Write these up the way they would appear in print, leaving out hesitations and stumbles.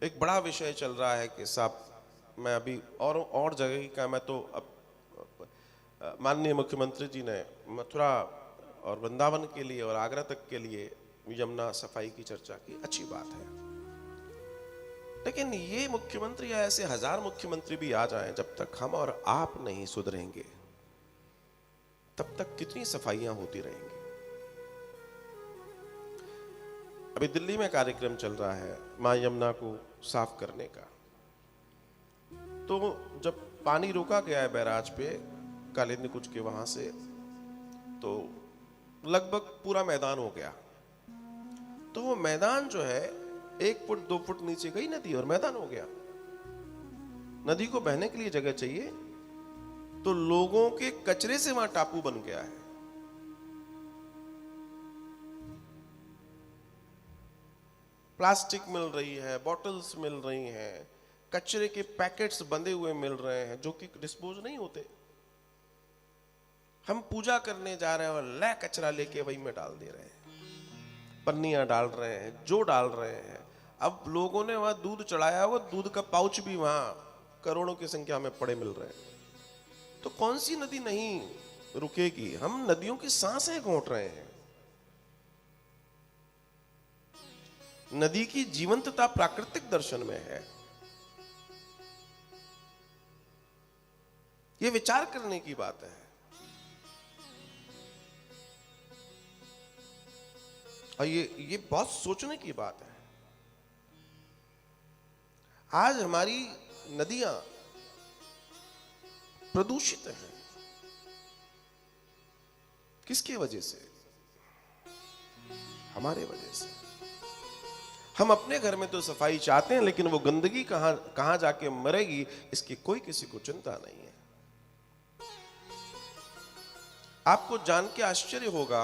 एक बड़ा विषय चल रहा है कि साहब, मैं अभी और जगह का, मैं तो अब माननीय मुख्यमंत्री जी ने मथुरा और वृंदावन के लिए और आगरा तक के लिए यमुना सफाई की चर्चा की, अच्छी बात है। लेकिन ये मुख्यमंत्री या ऐसे हजार मुख्यमंत्री भी आ जाएं, जब तक हम और आप नहीं सुधरेंगे तब तक कितनी सफाइयां होती रहेंगी। अभी दिल्ली में कार्यक्रम चल रहा है मां यमुना को साफ करने का। तो जब पानी रोका गया है बैराज पे कालिंदी कुछ के वहां से, तो लगभग पूरा मैदान हो गया। तो वो मैदान जो है 1 फुट 2 फुट नीचे गई नदी और मैदान हो गया। नदी को बहने के लिए जगह चाहिए, तो लोगों के कचरे से वहां टापू बन गया है। प्लास्टिक मिल रही है, बॉटल्स मिल रही हैं, कचरे के पैकेट्स बंधे हुए मिल रहे हैं जो कि डिस्पोज नहीं होते। हम पूजा करने जा रहे हैं और ले कचरा लेके वही में डाल दे रहे हैं, पन्नियां डाल रहे हैं, जो डाल रहे हैं। अब लोगों ने वहां दूध चढ़ाया हुआ, दूध का पाउच भी वहां करोड़ों की संख्या में पड़े मिल रहे हैं। तो कौन सी नदी नहीं रुकेगी? हम नदियों की सांसें घोंट रहे हैं। नदी की जीवंतता प्राकृतिक दर्शन में है। यह विचार करने की बात है। और ये बहुत सोचने की बात है। आज हमारी नदियां प्रदूषित हैं। किसकी वजह से? हमारे वजह से। हम अपने घर में तो सफाई चाहते हैं, लेकिन वो गंदगी कहां जाके मरेगी इसकी कोई किसी को चिंता नहीं है। आपको जान के आश्चर्य होगा,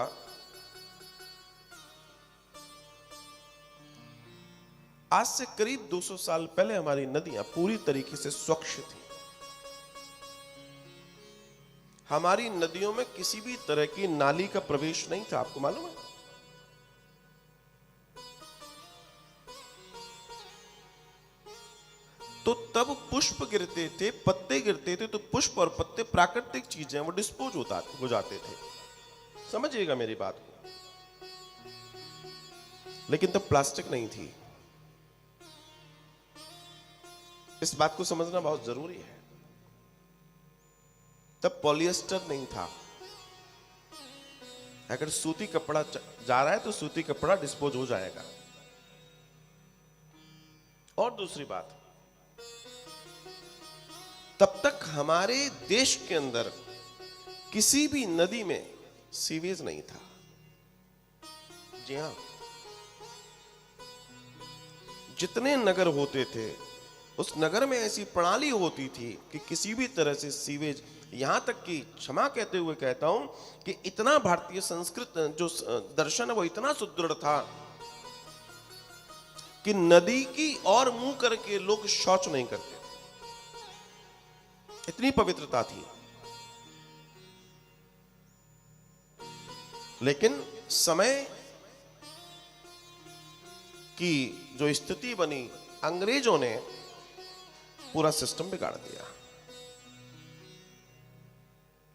आज से करीब 200 साल पहले हमारी नदियां पूरी तरीके से स्वच्छ थी। हमारी नदियों में किसी भी तरह की नाली का प्रवेश नहीं था। आपको मालूम है? तो तब पुष्प गिरते थे, पत्ते गिरते थे, तो पुष्प और पत्ते प्राकृतिक चीजें, वो डिस्पोज हो जाते थे। समझिएगा मेरी बात को। लेकिन तब प्लास्टिक नहीं थी। इस बात को समझना बहुत जरूरी है। तब पॉलिएस्टर नहीं था। अगर सूती कपड़ा जा रहा है तो सूती कपड़ा डिस्पोज हो जाएगा। और दूसरी बात, तब तक हमारे देश के अंदर किसी भी नदी में सीवेज नहीं था। जी हां, जितने नगर होते थे उस नगर में ऐसी प्रणाली होती थी कि किसी भी तरह से सीवेज, यहां तक कि क्षमा कहते हुए कहता हूं कि इतना भारतीय संस्कृत जो दर्शन है वो इतना सुदृढ़ था कि नदी की और मुंह करके लोग शौच नहीं करते। इतनी पवित्रता थी। लेकिन समय की जो स्थिति बनी, अंग्रेजों ने पूरा सिस्टम बिगाड़ दिया।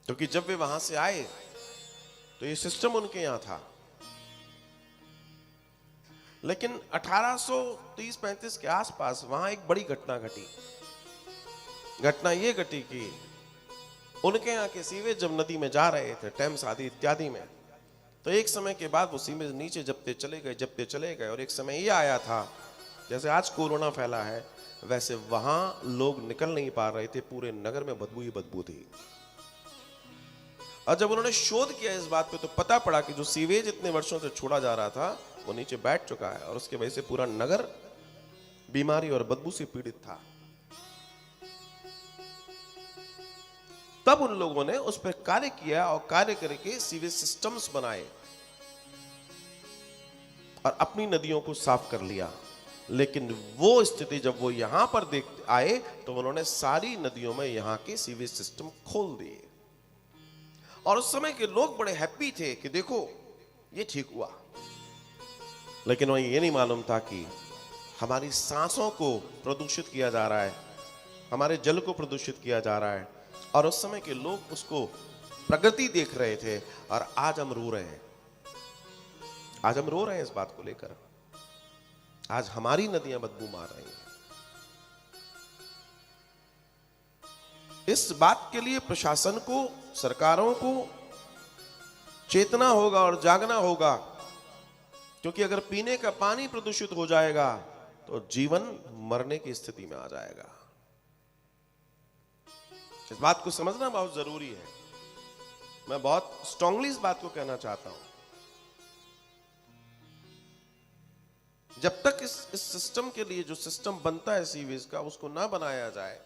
क्योंकि जब वे वहां से आए तो ये सिस्टम उनके यहां था। लेकिन 1830-35 के आसपास वहां एक बड़ी घटना घटी। घटना ये घटी कि उनके यहाँ के सीवेज जब नदी में जा रहे थे, टेम्स आदि इत्यादि में, तो एक समय के बाद वो सीवेज नीचे जपते चले गए। और एक समय ये आया था, जैसे आज कोरोना फैला है, वैसे वहां लोग निकल नहीं पा रहे थे। पूरे नगर में बदबू ही बदबू थी। और जब उन्होंने शोध किया इस बात पे, तो पता पड़ा कि जो सीवेज इतने वर्षों से छोड़ा जा रहा था वो नीचे बैठ चुका है, और उसके वजह से पूरा नगर बीमारी और बदबू से पीड़ित था। तब उन लोगों ने उस पर कार्य किया और कार्य करके सीवेज सिस्टम्स बनाए और अपनी नदियों को साफ कर लिया। लेकिन वो स्थिति जब वो यहां पर देख आए तो उन्होंने सारी नदियों में यहां के सीवेज सिस्टम खोल दिए। और उस समय के लोग बड़े हैप्पी थे कि देखो ये ठीक हुआ। लेकिन उन्हें ये नहीं मालूम था कि हमारी सांसों को प्रदूषित किया जा रहा है, हमारे जल को प्रदूषित किया जा रहा है। और उस समय के लोग उसको प्रगति देख रहे थे और आज हम रो रहे हैं। आज हम रो रहे हैं इस बात को लेकर। आज हमारी नदियां बदबू मार रही हैं। इस बात के लिए प्रशासन को, सरकारों को चेतना होगा और जागना होगा, क्योंकि अगर पीने का पानी प्रदूषित हो जाएगा तो जीवन मरने की स्थिति में आ जाएगा। इस बात को समझना बहुत जरूरी है। मैं बहुत स्ट्रांगली इस बात को कहना चाहता हूं। जब तक इस सिस्टम के लिए, जो सिस्टम बनता है सीवेज का, उसको ना बनाया जाए,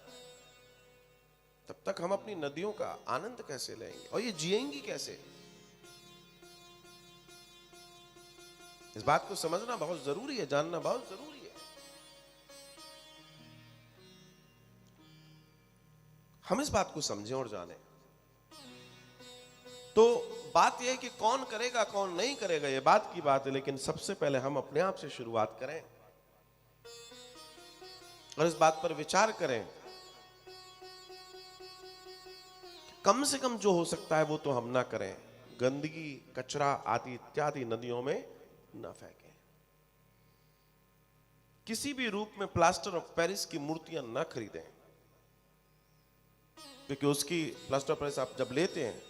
तब तक हम अपनी नदियों का आनंद कैसे लेंगे और ये जिएंगी कैसे? इस बात को समझना बहुत जरूरी है, जानना बहुत जरूरी है। हम इस बात को समझें और जानें। तो बात यह है कि कौन करेगा कौन नहीं करेगा, यह बात की बात है, लेकिन सबसे पहले हम अपने आप से शुरुआत करें और इस बात पर विचार करें। कम से कम जो हो सकता है वो तो हम ना करें। गंदगी, कचरा आदि इत्यादि नदियों में ना फेंकें। किसी भी रूप में प्लास्टर ऑफ पेरिस की मूर्तियां ना खरीदें, क्योंकि उसकी प्लास्टर ऑफ पेरिस आप जब लेते हैं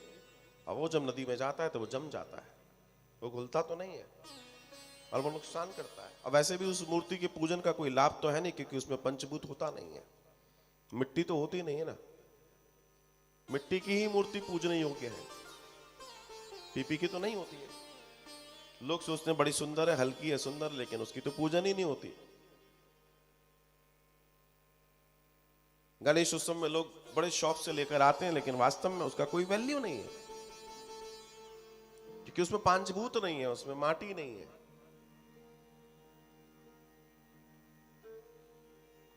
और वो जब नदी में जाता है तो वो जम जाता है, वो घुलता तो नहीं है और वो नुकसान करता है। और वैसे भी उस मूर्ति के पूजन का कोई लाभ तो है नहीं, क्योंकि उसमें पंचभूत होता नहीं है, मिट्टी तो होती नहीं है ना। मिट्टी की ही मूर्ति पूजने योग्य है, पीपी की तो नहीं होती है। लोग सोचते हैं बड़ी सुंदर है, हल्की है, सुंदर, लेकिन उसकी तो पूजन ही नहीं होती। गणेश उत्सव में लोग बड़े शौक से लेकर आते हैं, लेकिन वास्तव में उसका कोई वैल्यू नहीं है, क्योंकि उसमें पंचभूत नहीं है, उसमें माटी नहीं है।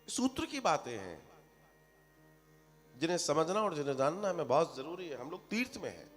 सूत्र की बातें हैं जिन्हें समझना और जिन्हें जानना हमें बहुत जरूरी है। हम लोग तीर्थ में हैं,